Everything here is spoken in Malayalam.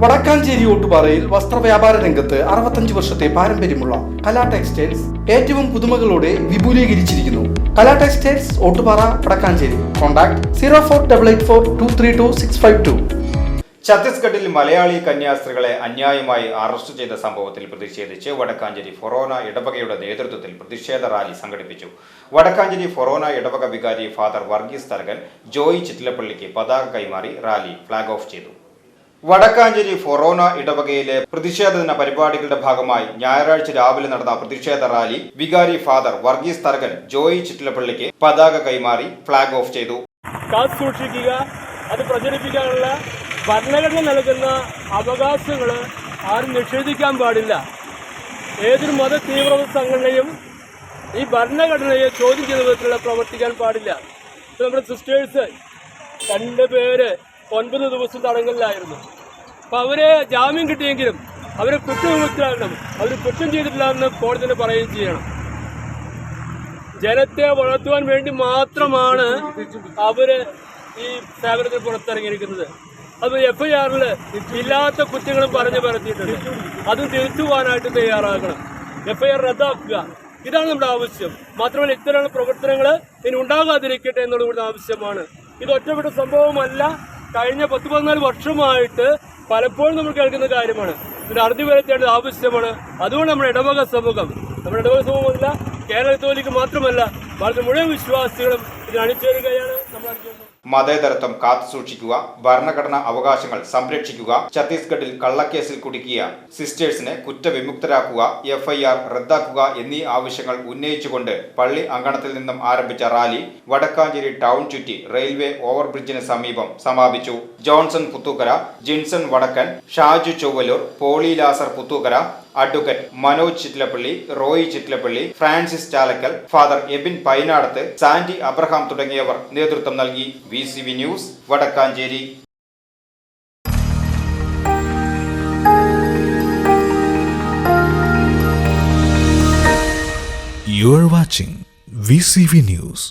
വടക്കാഞ്ചേരി ഓട്ടുപാറയിൽ വസ്ത്രവ്യാപാര രംഗത്ത് 65 വർഷത്തെ പാരമ്പര്യമുള്ള കലാ ടെക്സ്റ്റൈൽസ് ഏറ്റവും പുതുമകളോടെ വിപുലീകരിച്ചിരിക്കുന്നു. കലാ ടെക്സ്റ്റൈൽസ് ഓട്ടുപാറ വടക്കാഞ്ചേരി. കോൺടാക്ട് 0488423262. ഛത്തീസ്ഗഡിൽ മലയാളി കന്യാസ്ത്രീകളെ അന്യായമായി അറസ്റ്റ് ചെയ്ത സംഭവത്തിൽ പ്രതിഷേധിച്ച് വടക്കാഞ്ചേരി ഫൊറോന ഇടവകയുടെ നേതൃത്വത്തിൽ പ്രതിഷേധ റാലി സംഘടിപ്പിച്ചു. വടക്കാഞ്ചേരി ഫൊറോന ഇടവക വികാരി ഫാദർ വർഗീസ് തരകൻ ജോയി ചിറ്റിലപ്പള്ളിക്ക് പതാക കൈമാറി റാലി ഫ്ളാഗ് ഓഫ് ചെയ്തു. വടക്കാഞ്ചേരി ഫൊറോന ഇടവകയിലെ പ്രതിഷേധ ദിന പരിപാടികളുടെ ഭാഗമായി ഞായറാഴ്ച രാവിലെ നടന്ന പ്രതിഷേധ റാലി വികാരി ഫാദർ വർഗീസ് തരകൻ ജോയി ചിറ്റിലപ്പള്ളിക്ക് പതാക കൈമാറി ഫ്ളാഗ് ഓഫ് ചെയ്തു. അത് പ്രചരിപ്പിക്കാനുള്ള ഭരണഘടന നൽകുന്ന അവകാശങ്ങൾ ആരും നിഷേധിക്കാൻ പാടില്ല. ഏതൊരു മത തീവ്രവാദ സംഘടനയും ഈ ഭരണഘടനയെ ചോദ്യം ചെയ്യുന്ന വിധത്തിലുള്ള പ്രവർത്തിക്കാൻ പാടില്ല. നമ്മുടെ സിസ്റ്റേഴ്സ് 2 പേര് 9 ദിവസം തടങ്കലിലായിരുന്നു. അപ്പം അവരെ ജാമ്യം കിട്ടിയെങ്കിലും അവരെ കുറ്റവിമുക്തരാകണം. അവർ കുറ്റം ചെയ്തിട്ടില്ല എന്ന് കോടതി പറയുകയും ചെയ്യണം. ജനത്തെ വളർത്തുവാൻ വേണ്ടി മാത്രമാണ് അവര് ഈ സേവനത്തിൽ പുറത്തിറങ്ങിയിരിക്കുന്നത്. അത് FIR-ൽ ഇല്ലാത്ത കുറ്റങ്ങളും പറഞ്ഞു പരത്തിയിട്ടുണ്ട്. അത് തിരുത്തുവാനായിട്ട് തയ്യാറാകണം. FIR റദ്ദാക്കുക. ഇതാണ് നമ്മുടെ ആവശ്യം. മാത്രമല്ല ഇത്തരം പ്രവർത്തനങ്ങൾ ഇനി ഉണ്ടാകാതിരിക്കട്ടെ എന്നുള്ളത് ആവശ്യമാണ്. ഇത് ഒറ്റപ്പെട്ട സംഭവമല്ല. കഴിഞ്ഞ 10-14 വർഷമായിട്ട് പലപ്പോഴും നമ്മൾ കേൾക്കുന്ന കാര്യമാണ്. ഇതിന് അറുതി വരുത്തേണ്ടത് ആവശ്യമാണ്. അതുകൊണ്ട് നമ്മുടെ ഇടവക സമൂഹമല്ല, കേരള കത്തോലിക്ക മാത്രമല്ല, ഭാരതത്തിലെ മുഴുവൻ വിശ്വാസികളും ഇതിന് അണിചേരുകയാണ്. മതേതരത്വം കാത്തുസൂക്ഷിക്കുക, ഭരണഘടനാ അവകാശങ്ങൾ സംരക്ഷിക്കുക, ഛത്തീസ്ഗഡിൽ കള്ളക്കേസിൽ കുടുക്കിയ സിസ്റ്റേഴ്സിനെ കുറ്റവിമുക്തരാക്കുക, FIR റദ്ദാക്കുക എന്നീ ആവശ്യങ്ങൾ ഉന്നയിച്ചുകൊണ്ട് പള്ളി അങ്കണത്തിൽ നിന്നും ആരംഭിച്ച റാലി വടക്കാഞ്ചേരി ടൗൺ ചുറ്റി റെയിൽവേ ഓവർബ്രിഡ്ജിന് സമീപം സമാപിച്ചു. Johnson Puthukkara, Jinson Vadakkan, Shaju Chowwalloor, Poly Lazar Puthukkara, advocate Manoj Chittilappilly, Roy Chittilappilly, Francis Chalakkal, father Ebin Painadath, Sandy Abraham തുടങ്ങിയവർ നേതൃത്വം നൽകി. VCV news Vadakkanchery. You are watching VCV News.